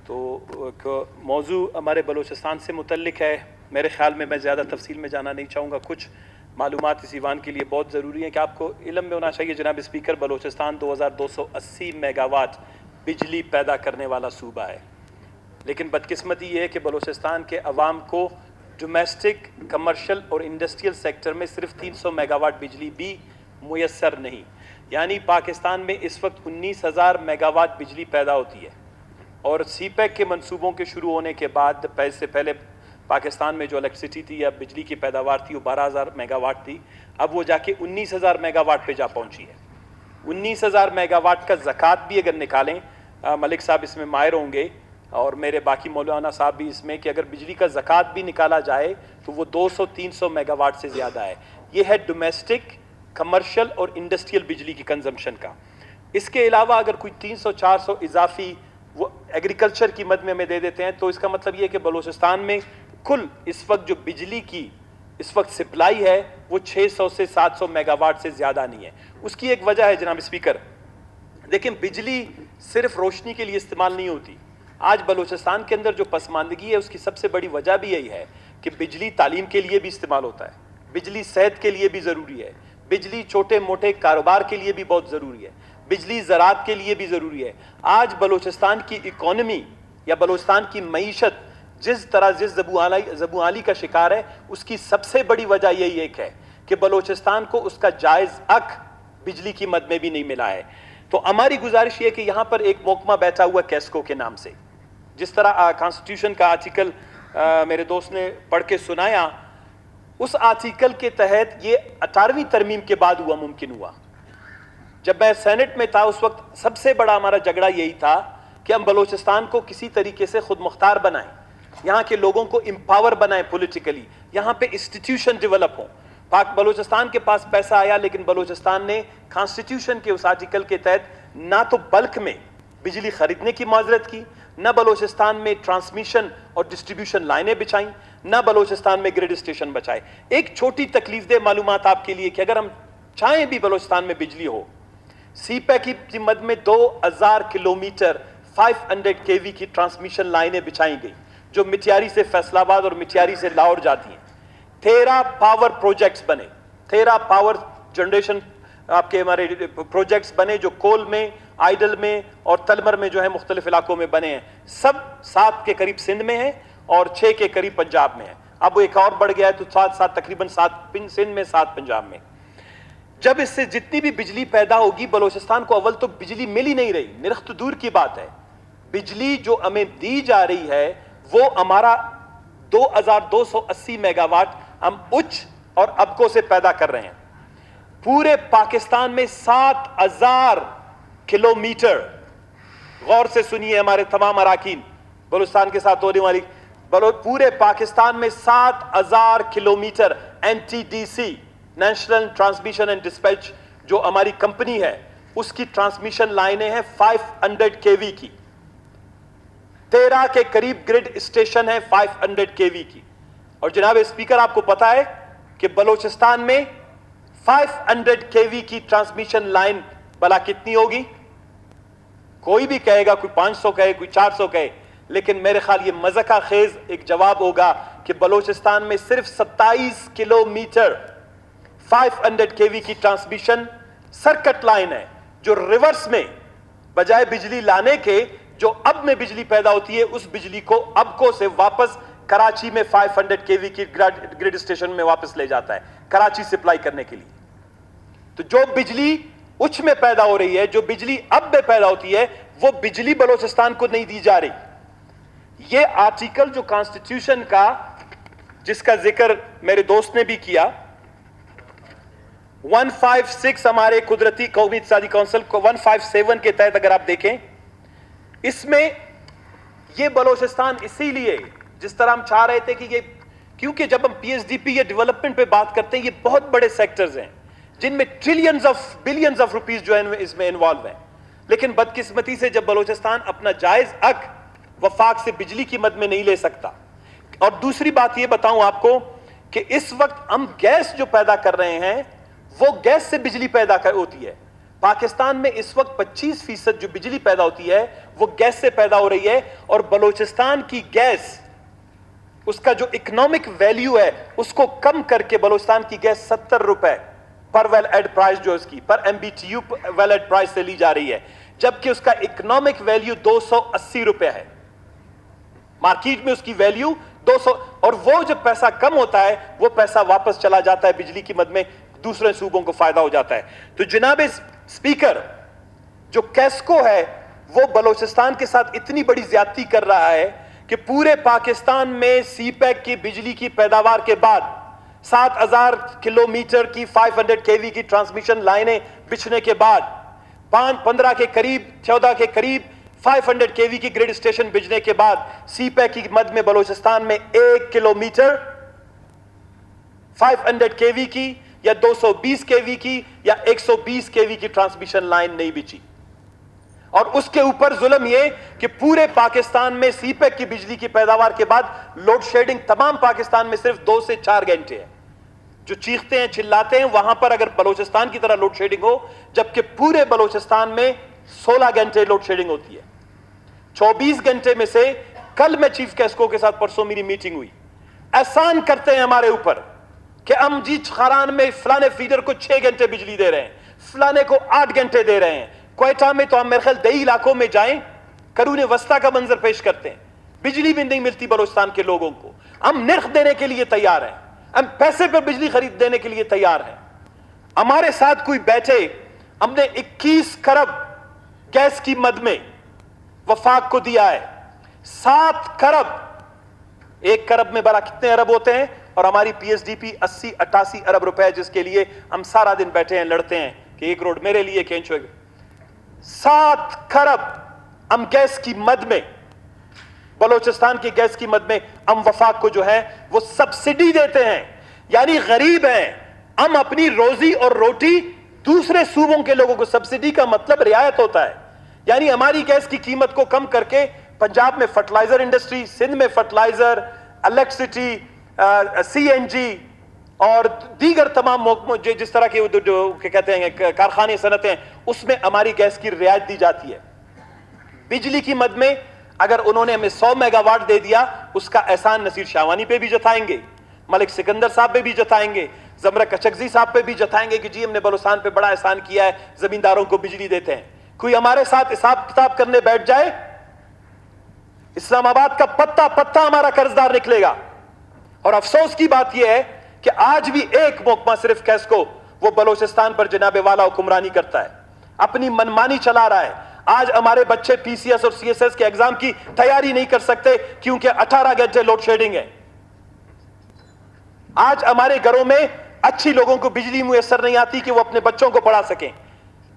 تو موضوع ہمارے بلوچستان سے متعلق ہے. میرے خیال میں زیادہ تفصیل میں جانا نہیں چاہوں گا. کچھ معلومات اس ایوان کے لیے بہت ضروری ہیں کہ آپ کو علم میں ہونا چاہیے. جناب اسپیکر، بلوچستان 2280 میگا واٹ بجلی پیدا کرنے والا صوبہ ہے، لیکن بدقسمتی یہ ہے کہ بلوچستان کے عوام کو ڈومیسٹک، کمرشل اور انڈسٹریل سیکٹر میں صرف 300 میگا واٹ بجلی بھی میسر نہیں. یعنی پاکستان میں اس وقت 19,000 میگا واٹ بجلی پیدا ہوتی ہے، اور سی پیک کے منصوبوں کے شروع ہونے کے بعد سے پہلے پاکستان میں جو الیکٹریسٹی تھی یا بجلی کی پیداوار تھی وہ 12,000 میگا واٹ تھی. اب وہ جا کے 19,000 میگا واٹ پہ جا پہنچی ہے. 19,000 میگا واٹ کا زکوٰۃ بھی اگر نکالیں، ملک صاحب اس میں ماہر ہوں گے اور میرے باقی مولانا صاحب بھی اس میں، کہ اگر بجلی کا زکوٰۃ بھی نکالا جائے تو وہ 200-300 میگا واٹ سے زیادہ ہے. یہ ہے ڈومیسٹک، کمرشل اور انڈسٹریل بجلی کی کنزمپشن کا. اس کے علاوہ اگر کوئی 300-400 اضافی وہ ایگریکلچر کی مد میں ہمیں دے دیتے ہیں، تو اس کا مطلب یہ ہے کہ بلوچستان میں کل اس وقت جو بجلی کی اس وقت سپلائی ہے وہ 600 سے 700 میگا واٹ سے زیادہ نہیں ہے. اس کی ایک وجہ ہے جناب اسپیکر، دیکھیں بجلی صرف روشنی کے لیے استعمال نہیں ہوتی. آج بلوچستان کے اندر جو پسماندگی ہے اس کی سب سے بڑی وجہ بھی یہی ہے کہ بجلی تعلیم کے لیے بھی استعمال ہوتا ہے، بجلی صحت کے لیے بھی ضروری ہے، بجلی چھوٹے موٹے کاروبار کے لیے بھی بہت ضروری ہے، بجلی زراعت کے لیے بھی ضروری ہے. آج بلوچستان کی اکانومی یا بلوچستان کی معیشت جس طرح زبوں کا شکار ہے، اس کی سب سے بڑی وجہ یہی ایک ہے کہ بلوچستان کو اس کا جائز حق بجلی کی مد میں بھی نہیں ملا ہے. تو ہماری گزارش یہ کہ یہاں پر ایک محکمہ بیٹھا ہوا کیسکو کے نام سے، جس طرح کانسٹیٹیوشن کا آرٹیکل میرے دوست نے پڑھ کے سنایا، اس آرٹیکل کے تحت یہ 18ویں ترمیم کے بعد ممکن ہوا. جب میں سینٹ میں تھا اس وقت سب سے بڑا ہمارا جھگڑا یہی تھا کہ ہم بلوچستان کو کسی طریقے سے خود مختار بنائیں، یہاں کے لوگوں کو امپاور بنائیں پولیٹیکلی، یہاں پہ انسٹیٹیوشن ڈیولپ ہوں. بلوچستان کے پاس پیسہ آیا، لیکن بلوچستان نے کانسٹیٹیوشن کے اس آرٹیکل کے تحت نہ تو بلک میں بجلی خریدنے کی معذرت کی، نہ بلوچستان میں ٹرانسمیشن اور ڈسٹریبیوشن لائنیں بچائیں، نہ بلوچستان میں گریڈ اسٹیشن بچائے. ایک چھوٹی تکلیف دہ معلومات آپ کے لیے کہ اگر ہم چاہیں بھی بلوچستان میں بجلی ہو، سی پیک کی مد میں 2,000 کلومیٹر 500 kV کی ٹرانسمیشن لائنیں بچھائی گئی جو مٹیاری سے فیصل آباد اور مٹیاری سے لاہور جاتی ہیں. 13 پاور پروجیکٹس بنے، 13 پاور جنریشن آپ کے ہمارے پروجیکٹس بنے جو کول میں، آئیڈل میں اور تلمر میں جو ہے مختلف علاقوں میں بنے ہیں. سب 7 کے قریب سندھ میں ہیں اور 6 کے قریب پنجاب میں ہیں. اب وہ ایک اور بڑھ گیا ہے تو 7 تقریباً 7 سندھ میں، 7 پنجاب میں. جب اس سے جتنی بھی بجلی پیدا ہوگی، بلوچستان کو اول تو بجلی مل ہی نہیں رہی، نرخت دور کی بات ہے. بجلی جو ہمیں دی جا رہی ہے وہ ہمارا 2,280 میگا واٹ ہم اچ اور ابکو سے پیدا کر رہے ہیں. پورے پاکستان میں 7,000 کلومیٹر، غور سے سنیے ہمارے تمام اراکین، بلوچستان کے ساتھ ہونے والی پورے پاکستان میں 7,000 kilometre NTDC national transmission and dispatch جو ہماری کمپنی ہے اس کی ٹرانسمیشن لائنیں ہیں 500 kV کی. 13 کے قریب گریڈ اسٹیشن ہے 500 kV کی. اور جناب اسپیکر آپ کو پتا ہے کہ بلوچستان میں 500 kV کی ٹرانسمیشن لائن بلا کتنی ہوگی؟ کوئی بھی کہے گا، کوئی 500 کہے، کوئی 400 کہے، لیکن میرے خیال یہ مذاق خیز ایک جواب ہوگا کہ بلوچستان میں صرف 27 کلومیٹر 500 kV کی ٹرانسمیشن سرکٹ لائن ہے جو ریورس میں بجائے بجلی لانے کے جو اب میں بجلی پیدا ہوتی ہے اس بجلی کو اب کو سے واپس کراچی میں 500 kV کی گریڈ اسٹیشن میں واپس لے جاتا ہے کراچی سپلائی کرنے کے لیے. تو جو بجلی اچ میں پیدا ہو رہی ہے، جو بجلی اب میں پیدا ہوتی ہے، وہ بجلی بلوچستان کو نہیں دی جا رہی. یہ آرٹیکل جو کانسٹیٹیوشن کا جس کا ذکر میرے دوست نے بھی کیا، 156 ہمارے قدرتی قومی اقتصادی کونسل کو 157 کے تحت اگر آپ دیکھیں، اس میں یہ بلوچستان اسی لیے جس طرح ہم چاہ رہے تھے کہ یہ، کیونکہ جب ہم PSDP یا ڈیولپمنٹ پہ بات کرتے ہیں یہ بہت بڑے سیکٹرز ہیں جن میں بلینز آف روپیز جو ہیں اس میں انوالو ہیں، لیکن بدقسمتی سے جب بلوچستان اپنا جائز حق وفاق سے بجلی کی مد میں نہیں لے سکتا. اور دوسری بات یہ بتاؤں آپ کو کہ اس وقت ہم گیس جو پیدا کر رہے ہیں وہ گیس سے بجلی پیدا ہوتی ہے. پاکستان میں اس وقت 25% جو بجلی پیدا ہوتی ہے وہ گیس سے پیدا ہو رہی ہے, اور بلوچستان کی گیس, اس کا جو اکنامک ویلیو ہے اس کو کم کر کے بلوچستان کی گیس 70 روپے پر ویل ایڈ پرائس جو اس کی per M B T U wellhead price سے لی جا رہی ہے, جبکہ اس کا اکنامک ویلیو 280 روپے ہے. مارکیٹ میں اس کی ویلیو 200, اور وہ جب پیسہ کم ہوتا ہے وہ پیسہ واپس چلا جاتا ہے بجلی کی مد میں, دوسرے صوبوں کو فائدہ ہو جاتا ہے. تو جناب اسپیکر, جو کیسکو ہے وہ بلوچستان کے ساتھ اتنی بڑی زیادتی کر رہا ہے کہ پورے پاکستان میں سی پیک کی بجلی کی پیداوار کے بعد 7000 کلومیٹر کی 500 kV کی ٹرانسمیشن لائنیں بچھنے کے بعد 15 کے قریب 14 کے قریب 500 kV کی گریڈ اسٹیشن بجنے کے بعد سی پیک کی مد میں بلوچستان میں 1 کلومیٹر 500 kV کی یا 220 kV کی یا 120 kV کی ٹرانسمیشن لائن نہیں بچی. اور اس کے اوپر ظلم یہ کہ پورے پاکستان میں سی پیک کی بجلی کی پیداوار کے بعد لوڈ شیڈنگ تمام پاکستان میں صرف 2 سے 4 گھنٹے ہے. جو چیختے ہیں چلاتے ہیں وہاں پر اگر بلوچستان کی طرح لوڈ شیڈنگ ہو, جبکہ پورے بلوچستان میں 16 گھنٹے لوڈ شیڈنگ ہوتی ہے. 24 گھنٹے میں سے کل میں چیف کیسکو کے ساتھ پرسوں میری میٹنگ ہوئی, احسان کرتے ہیں ہمارے اوپر کہ ہم جی خاران میں فلانے فیڈر کو 6 گھنٹے بجلی دے رہے ہیں, فلانے کو 8 گھنٹے دے رہے ہیں. کوئٹہ میں تو ہم میرے خیال دیہی علاقوں میں جائیں قرون وسطیٰ کا منظر پیش کرتے ہیں, بجلی بھی نہیں ملتی بلوچستان کے لوگوں کو. ہم نرخ دینے کے لیے تیار ہیں, ہم پیسے پر بجلی خرید دینے کے لیے تیار ہیں. ہمارے ساتھ کوئی بیٹھے, ہم نے 21 کروڑ گیس کی مد میں وفاق کو دیا ہے, 7 کروڑ, 1 کروڑ میں برا کتنے ارب ہوتے ہیں, اور ہماری پی ایس ڈی پی 80-88 ارب روپے ہے, جس کے لیے ہم سارا دن بیٹھے ہیں لڑتے ہیں کہ 1 کروڑ میرے لیے کینچ ہوئے. 7 کروڑ ہم گیس کی مد میں, بلوچستان کی گیس کی مد میں ہم وفاق کو جو ہے وہ سبسڈی دیتے ہیں. یعنی غریب ہیں ہم, اپنی روزی اور روٹی دوسرے صوبوں کے لوگوں کو, سبسڈی کا مطلب رعایت ہوتا ہے. یعنی ہماری گیس کی قیمت کو کم کر کے پنجاب میں فرٹیلائزر انڈسٹری, سندھ میں فرٹیلائزر, الیکٹریسٹی, سی این جی اور دیگر تمام جس طرح کے کہتے ہیں کارخانے صنعتیں, اس میں ہماری گیس کی رعایت دی جاتی ہے. بجلی کی مد میں اگر انہوں نے ہمیں 100 میگا واٹ دے دیا, اس کا احسان نصیر شاہوانی پہ بھی جتائیں گے, ملک سکندر صاحب پہ بھی جتائیں گے, زمرہ کچکزی صاحب پہ بھی جتائیں گے کہ جی ہم نے بلوچستان پہ بڑا احسان کیا ہے, زمینداروں کو بجلی دیتے ہیں. کوئی ہمارے ساتھ حساب کتاب کرنے بیٹھ جائے, اسلام آباد کا پتہ پتہ ہمارا قرضدار نکلے گا. اور افسوس کی بات یہ ہے کہ آج بھی ایک محکمہ صرف کیسکو وہ بلوچستان پر جناب والا حکمرانی کرتا ہے, اپنی منمانی چلا رہا ہے. آج ہمارے بچے پی سی ایس اور سی ایس ایس کے ایگزام کی تیاری نہیں کر سکتے کیونکہ 18 گھنٹے لوڈ شیڈنگ ہے. آج ہمارے گھروں میں اچھی لوگوں کو بجلی میسر نہیں آتی کہ وہ اپنے بچوں کو پڑھا سکیں,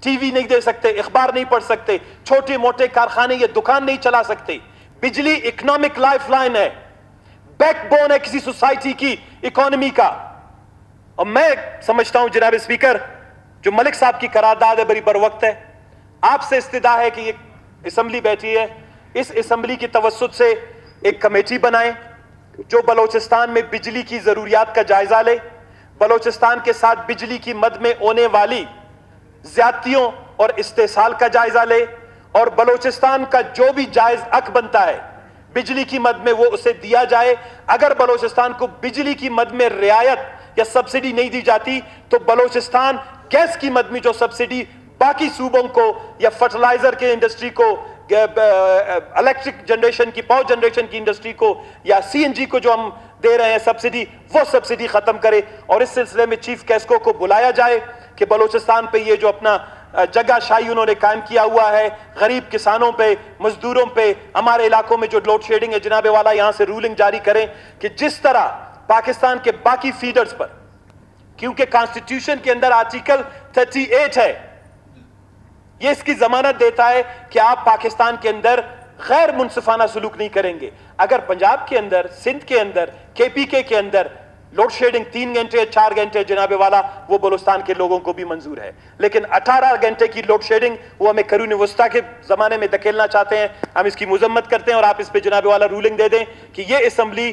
ٹی وی نہیں دے سکتے, اخبار نہیں پڑھ سکتے, چھوٹے موٹے کارخانے یا دکان نہیں چلا سکتے. بجلی اکنامک لائف لائن ہے, بیک بون ہے کسی سوسائٹی کی اکانومی کا. اور میں سمجھتا ہوں جناب اسپیکر, جو ملک صاحب کی قرارداد ہے بڑی بر وقت ہے. آپ سے استدعا ہے کہ یہ اسمبلی بیٹھی ہے, اس اسمبلی کی توسط سے ایک کمیٹی بنائیں جو بلوچستان میں بجلی کی ضروریات کا جائزہ لے, بلوچستان کے ساتھ بجلی کی مد میں ہونے والی زیادتیوں اور استحصال کا جائزہ لے, اور بلوچستان کا جو بھی جائز حق بنتا ہے بجلی کی مد میں وہ اسے دیا جائے. اگر بلوچستان کو بجلی کی مد میں رعایت یا سبسڈی نہیں دی جاتی تو بلوچستان گیس کی مد میں جو سبسڈی باقی صوبوں کو یا فرٹیلائزر کے انڈسٹری کو, الیکٹرک جنریشن کی, پاور جنریشن کی انڈسٹری کو یا سی این جی کو جو ہم دے رہے ہیں سبسڈی, وہ سبسڈی ختم کرے. اور اس سلسلے میں چیف کیسکو کو بلایا جائے کہ بلوچستان پہ یہ جو اپنا جگہ شاہی انہوں نے قائم کیا ہوا ہے, غریب کسانوں پہ, مزدوروں پہ, ہمارے علاقوں میں جو لوڈ شیڈنگ ہے, جناب والا یہاں سے رولنگ جاری کریں کہ جس طرح پاکستان کے باقی فیڈرز پر, کیونکہ کانسٹیٹیوشن کے اندر آرٹیکل 38 ہے, یہ اس کی ضمانت دیتا ہے کہ آپ پاکستان کے اندر غیر منصفانہ سلوک نہیں کریں گے. اگر پنجاب کے اندر, سندھ کے اندر, کے پی کے اندر لوڈ شیڈنگ 3 گھنٹے 4 گھنٹے جناب والا وہ بلوچستان کے لوگوں کو بھی منظور ہے, لیکن 18 گھنٹے کی لوڈ شیڈنگ وہ ہمیں قرون وسطیٰ کے زمانے میں دھکیلنا چاہتے ہیں. ہم اس کی مذمت کرتے ہیں اور آپ اس پہ جناب والا رولنگ دے دیں کہ یہ اسمبلی